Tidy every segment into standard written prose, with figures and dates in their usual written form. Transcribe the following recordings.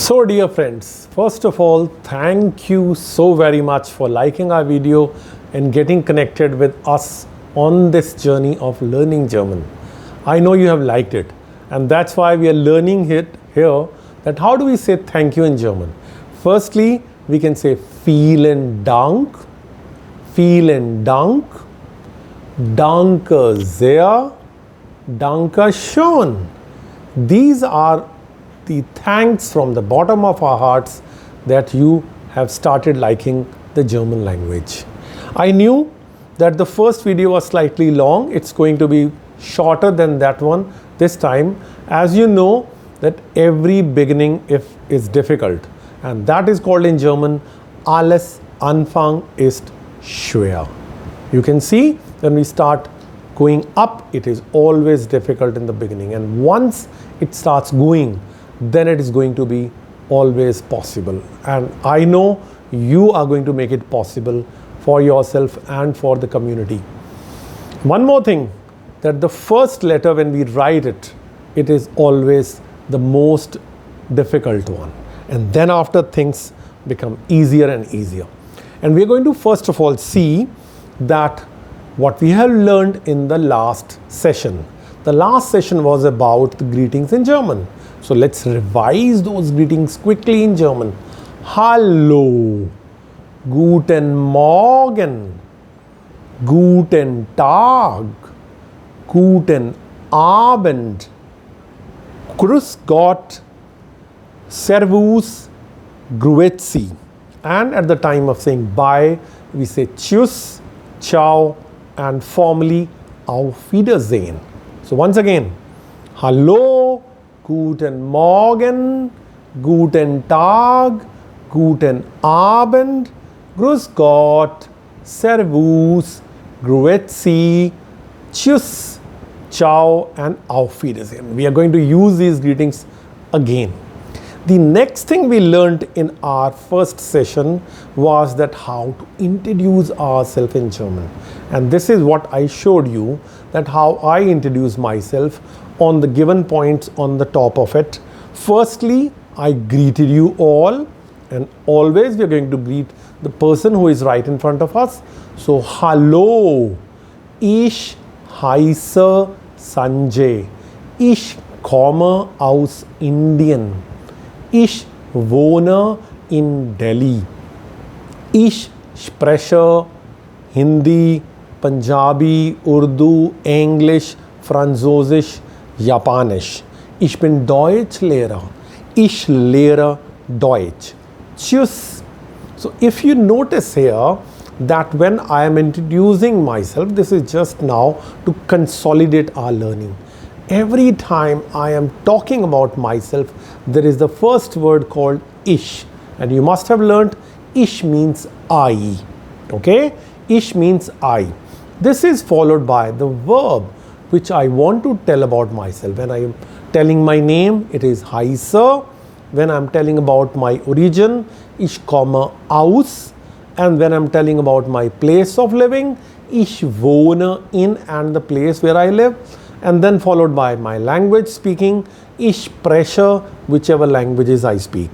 So dear friends, first of all, thank you so very much for liking our video and getting connected with us on this journey of learning German. I know you have liked it, and that's why we are learning it here, that how do we say thank you in German. Firstly, we can say vielen Dank, danke sehr, danke schön. These are the thanks from the bottom of our hearts that you have started liking the German language. I knew that the first video was slightly long. It's going to be shorter than that one this time. As you know that every beginning is difficult, and that is called in German alles Anfang ist schwer. You can see when we start going up, it is always difficult in the beginning, and once it starts going, then it is going to be always possible. And I know you are going to make it possible for yourself and for the community. One more thing, that the first letter when we write it, it is always the most difficult one. And then after, things become easier and easier. And we are going to first of all see that what we have learned in the last session. The last session was about the greetings in German. So let's revise those greetings quickly in German. Hallo, guten Morgen, guten Tag, guten Abend, grüß Gott, servus, grüezi. And at the time of saying bye, we say tschüss, ciao, and formally auf Wiedersehen. So once again, hallo, guten Morgen, guten Tag, guten Abend, grüß Gott, servus, grüezi, tschüss, ciao, and auf Wiedersehen. We are going to use these greetings again. The next thing we learned in our first session was that how to introduce ourselves in German. And this is what I showed you, that how I introduce myself on the given points on the top of it. Firstly, I greeted you all, and always we are going to greet the person who is right in front of us. So, hallo, ich heiße Sanjay. Ich komme aus Indien. Ich wohne in Delhi. Ich spreche Hindi, Punjabi, Urdu, Englisch, Französisch, Japanisch. Ich bin Deutschlehrer. Ich lehre Deutsch. Tschüss. So if you notice here that when I am introducing myself, this is just now to consolidate our learning. Every time I am talking about myself, there is the first word called ich. And you must have learnt ich means I. Okay? Ich means I. This is followed by the verb which I want to tell about myself. When I am telling my name, it is heiße. When I am telling about my origin, ich komme aus. And when I am telling about my place of living, ich wohne in, and the place where I live. And then followed by my language speaking, ich spreche, whichever languages I speak.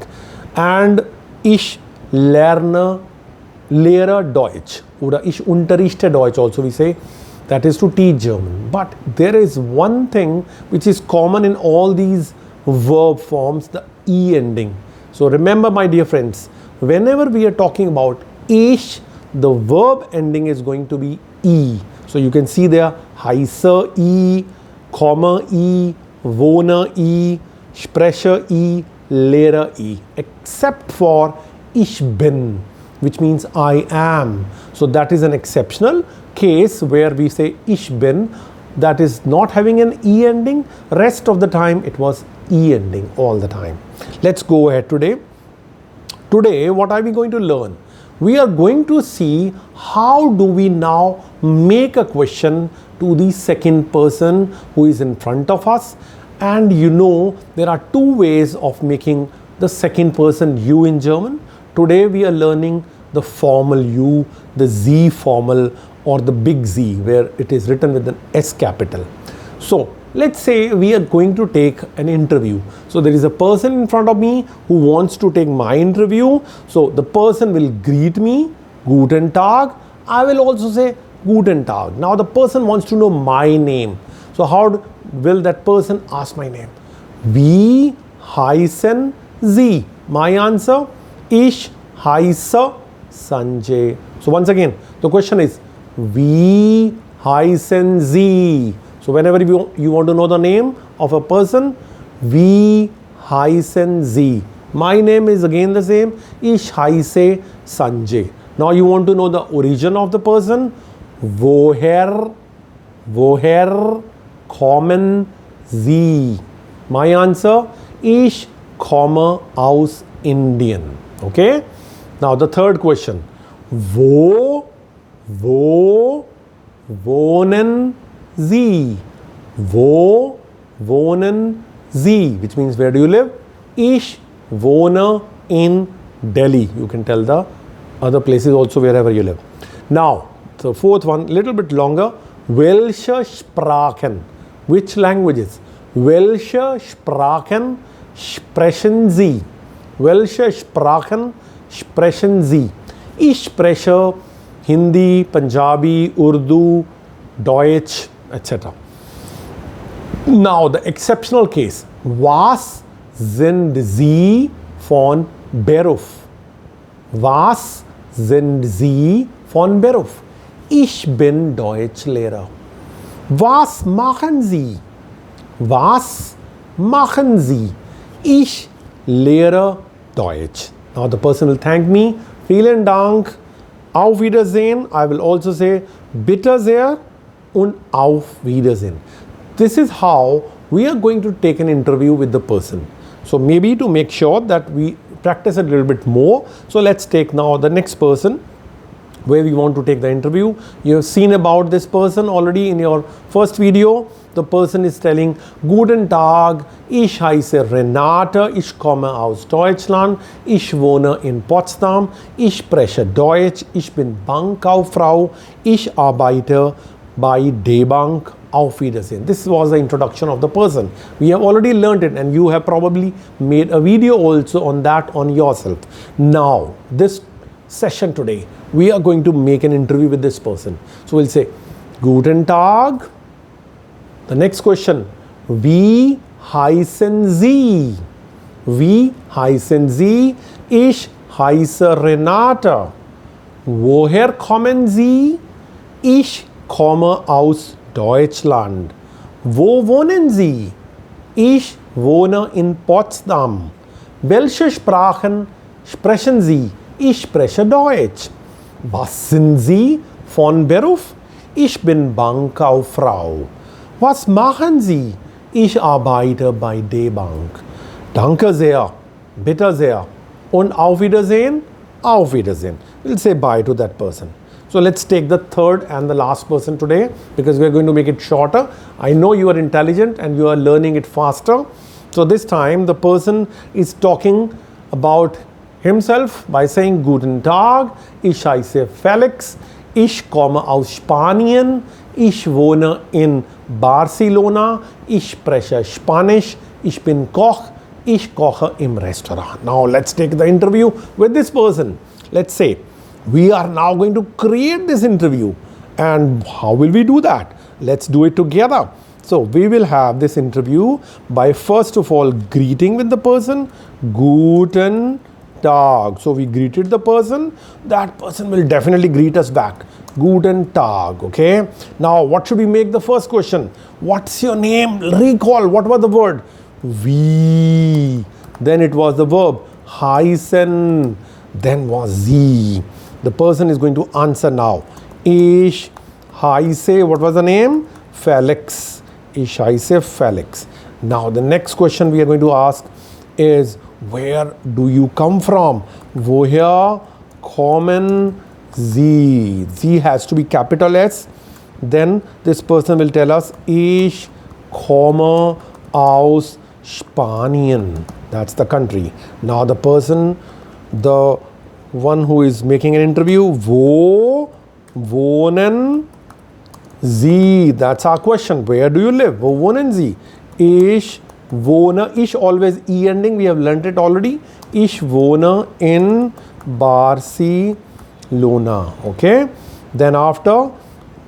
And ich lehre Deutsch. Oder ich unterrichte Deutsch also we say. That is to teach German. But there is one thing which is common in all these verb forms, the E ending. So remember, my dear friends, whenever we are talking about ich, the verb ending is going to be E. So you can see there, heiße I, komme I, wohne I, spreche I, lehre I. Except for ich bin, which means I am. So that is an exceptional case where we say ich bin, that is not having an E ending. Rest of the time it was E ending all the time. Let's go ahead today. Today, what are we going to learn? We are going to see how do we now make a question to the second person who is in front of us. And you know, there are two ways of making the second person you in German. Today we are learning the formal you, the Z formal, or the big Z, where it is written with an S capital. So let's say we are going to take an interview. So there is a person in front of me who wants to take my interview. So the person will greet me, Guten Tag. I will also say Guten Tag. Now the person wants to know my name. So how will that person ask my name? Wie heißen Sie? My answer, Ich heiße Sanjay. So once again, the question is, Wie heißen Sie? So whenever you want to know the name of a person, Wie heißen Sie? My name is again the same, Ich heiße Sanjay. Now you want to know the origin of the person, Woher kommen Sie? My answer, Ich komme aus Indien. Okay? Now the third question, Wo wohnen Sie? Wo wohnen Sie? Which means where do you live? Ich wohne in Delhi. You can tell the other places also wherever you live. Now, the fourth one, little bit longer. Welche Sprachen? Which languages? Welche Sprachen sprechen Sie? Welche Sprachen sprechen Sie? Ich spreche Hindi, Punjabi, Urdu, Deutsch, etc. Now the exceptional case. Was sind Sie von Beruf? Was sind Sie von Beruf? Ich bin Deutschlehrer. Was machen Sie? Was machen Sie? Ich lehre Deutsch. Now the person will thank me. Vielen Dank. Auf Wiedersehen. I will also say bitte sehr und auf Wiedersehen. This is how we are going to take an interview with the person. So maybe to make sure that we practice a little bit more. So let's take now the next person where we want to take the interview. You have seen about this person already in your first video. The person is telling, Guten Tag, ich heiße Renate, ich komme aus Deutschland, ich wohne in Potsdam, ich spreche Deutsch, ich bin Bankkauffrau, ich arbeite bei D-Bank. Auf Wiedersehen. This was the introduction of the person. We have already learned it and you have probably made a video also on that on yourself. Now, this session today, we are going to make an interview with this person. So we'll say, Guten Tag. The next question, Wie heißen Sie? Wie heißen Sie? Ich heiße Renate. Woher kommen Sie? Ich komme aus Deutschland. Wo wohnen Sie? Ich wohne in Potsdam. Welche Sprachen sprechen Sie? Ich spreche Deutsch. Was sind Sie von Beruf? Ich bin Bankkauffrau. Was machen Sie? Ich arbeite bei D-Bank. Danke sehr. Bitte sehr. Und auf Wiedersehen? Auf Wiedersehen. We'll say bye to that person. So let's take the third and the last person today because we're going to make it shorter. I know you are intelligent and you are learning it faster. So this time the person is talking about himself by saying Guten Tag, ich heiße Felix, ich komme aus Spanien, ich wohne in Barcelona, ich spreche Spanisch, ich bin Koch, ich koche im Restaurant. Now let's take the interview with this person. Let's say, we are now going to create this interview. And how will we do that? Let's do it together. So we will have this interview by first of all greeting with the person, Guten Tag. So we greeted the person, that person will definitely greet us back. Guten Tag, okay? Now what should we make the first question? What's your name? Recall, what was the word? Wie. Then it was the verb heißen. Then was Sie. The person is going to answer now. Ich heiße, what was the name? Felix. Ich heiße Felix. Now the next question we are going to ask is, where do you come from? Woher kommen Sie? Sie has to be capital S. Then this person will tell us, Ich komme aus Spanien. That's the country. Now the person, the one who is making an interview, wo wohnen Sie, that's our question. Where do you live? Wo wohnen Sie? Ich wohne, ich always E ending, we have learnt it already. Ich wohne in Barcelona. Okay? Then after,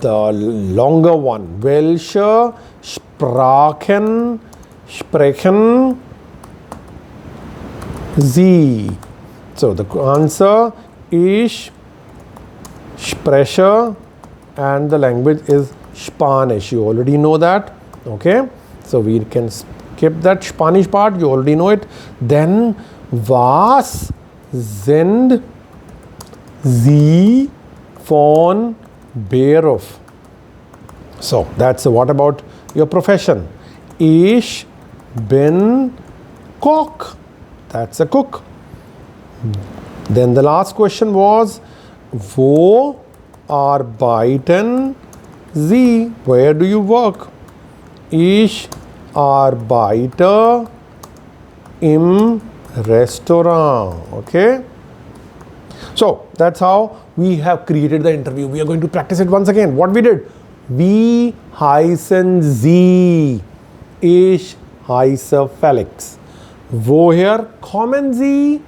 the longer one. Welche Sprachen sprechen Sie? So the answer, ich spreche, and the language is Spanish. You already know that. Okay? So we can skip that Spanish part. You already know it. Then, was sind Sie von Beruf? So that's what about your profession? Ich bin Koch. That's a cook. Then the last question was, wo arbeiten Sie? Where do you work? Ich arbeite im Restaurant. Okay? So that's how we have created the interview. We are going to practice it once again. What we did? Wie heißen Sie? Ich heiße Felix. Woher kommen Sie?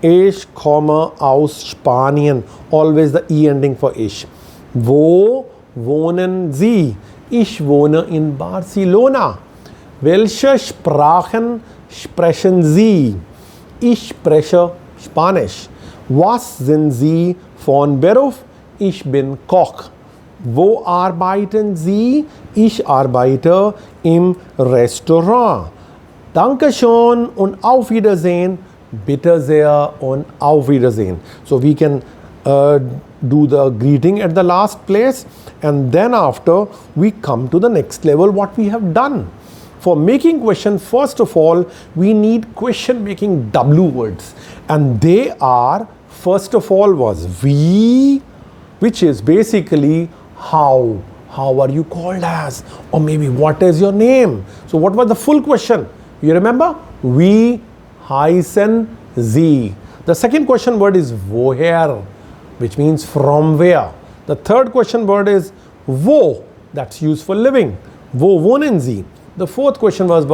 Ich komme aus Spanien. Always the E ending for ich. Wo wohnen Sie? Ich wohne in Barcelona. Welche Sprachen sprechen Sie? Ich spreche Spanisch. Was sind Sie von Beruf? Ich bin Koch. Wo arbeiten Sie? Ich arbeite im Restaurant. Dankeschön und auf Wiedersehen. Bitte sehr und auf Wiedersehen. So we can do the greeting at the last place, and then after we come to the next level, what we have done. For making question, first of all, we need question making W words, and they are, first of all, was wie, which is basically how are you called as, or maybe what is your name. So what was the full question? You remember? Wie heißen Sie. The second question word is woher, which means from where. The third question word is wo, that's used for living. Wo wohnen Sie? The fourth question was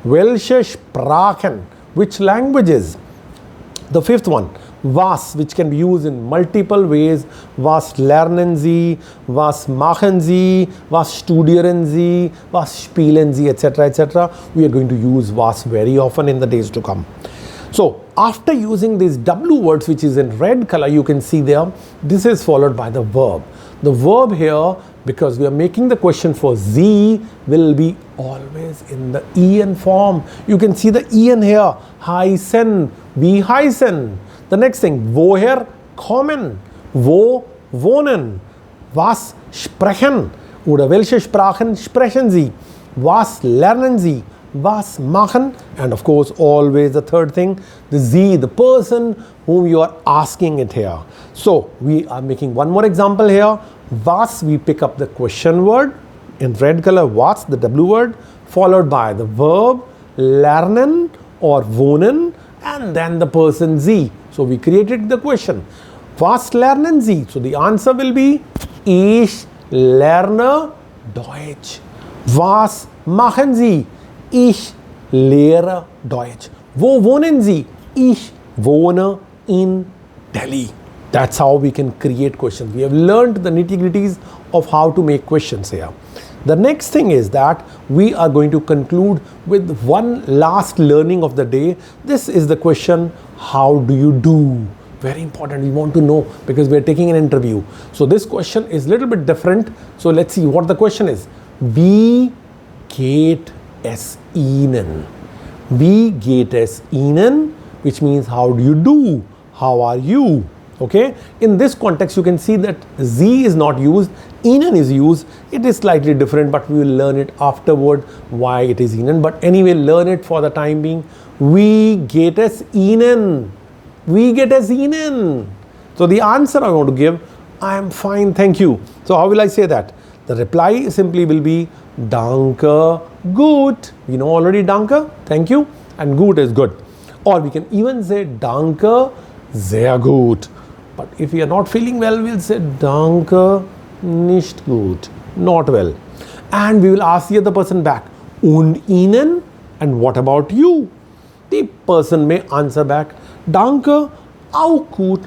welche Sprachen, which languages. The fifth one, was, which can be used in multiple ways. Was lernen Sie, was machen Sie, was studieren Sie, was spielen Sie, etc., etc. We are going to use was very often in the days to come. So after using these W words, which is in red color, you can see there, this is followed by the verb. The verb here, because we are making the question for Sie, will be always in the en form. You can see the en here. Heißen, wie heißen. The next thing, woher kommen, wo wohnen, was sprechen oder welche Sprachen sprechen Sie, was lernen Sie, was machen, and of course always the third thing, the Sie, the person whom you are asking it here. So we are making one more example here. Was, we pick up the question word in red color, was, the W word, followed by the verb lernen or wohnen, and then the person Sie. So we created the question. Was lernen Sie? So the answer will be ich lerne Deutsch. Was machen Sie? Ich lehre Deutsch. Wo wohnen Sie? Ich wohne in Delhi. That's how we can create questions. We have learned the nitty-gritties of how to make questions here. The next thing is that we are going to conclude with one last learning of the day. This is the question, how do you do? Very important, we want to know because we are taking an interview. So this question is a little bit different. So let's see what the question is. Wie geht es Ihnen? Wie geht es Ihnen? Which means how do you do? How are you? Okay, in this context you can see that Sie is not used, Ihnen is used. It is slightly different, but we will learn it afterward why it is Ihnen. But anyway, learn it for the time being. Wie geht es Ihnen? Wie geht es Ihnen? So the answer I want to give, I am fine, thank you. So how will I say that? The reply simply will be Danke, gut. We know already Danke, thank you, and gut is good. Or we can even say Danke, sehr gut. But if we are not feeling well, we'll say Danke, nicht gut. Not well. And we will ask the other person back, und Ihnen? And what about you? The person may answer back, danke, auch gut.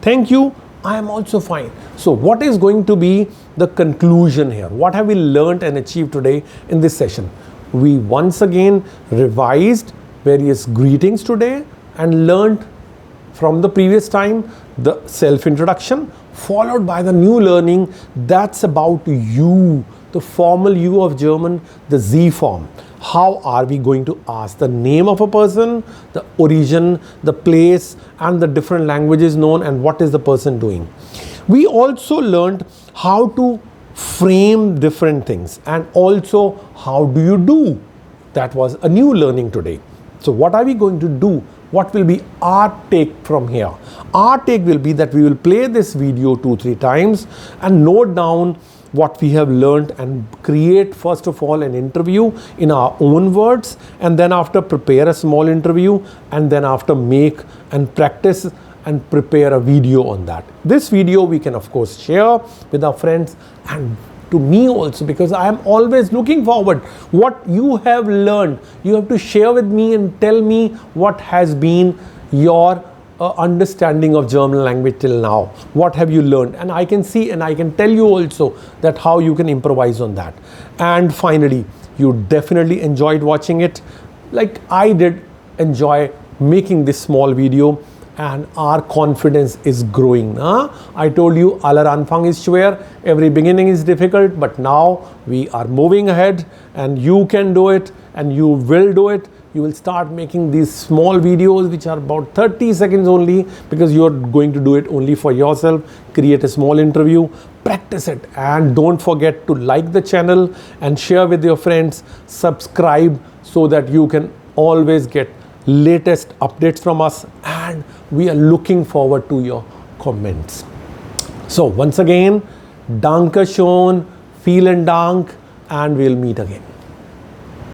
Thank you, I am also fine. So what is going to be the conclusion here? What have we learned and achieved today in this session? We once again revised various greetings today and learned from the previous time the self-introduction, followed by the new learning that's about you, the formal you of German, the Z form. How are we going to ask the name of a person, the origin, the place, and the different languages known, and what is the person doing? We also learned how to frame different things, and also how do you do. That was a new learning today. So what are we going to do? What will be our take from here? Our take will be that we will play this video 2-3 times and note down what we have learned and create first of all an interview in our own words, and then after prepare a small interview, and then after make and practice and prepare a video on that. This video we can of course share with our friends and to me also, because I am always looking forward what you have learned. You have to share with me and tell me what has been your understanding of German language till now. What have you learned? And I can see and I can tell you also that how you can improvise on that. And finally, you definitely enjoyed watching it like I did enjoy making this small video, and our confidence is growing. I told you aller Anfang ist schwer, every beginning is difficult, but now we are moving ahead and you can do it and you will do it. You will start making these small videos which are about 30 seconds only, because you are going to do it only for yourself. Create a small interview, practice it, and don't forget to like the channel and share with your friends. Subscribe so that you can always get latest updates from us, and we are looking forward to your comments. So once again, danke schön, vielen Dank, and we'll meet again.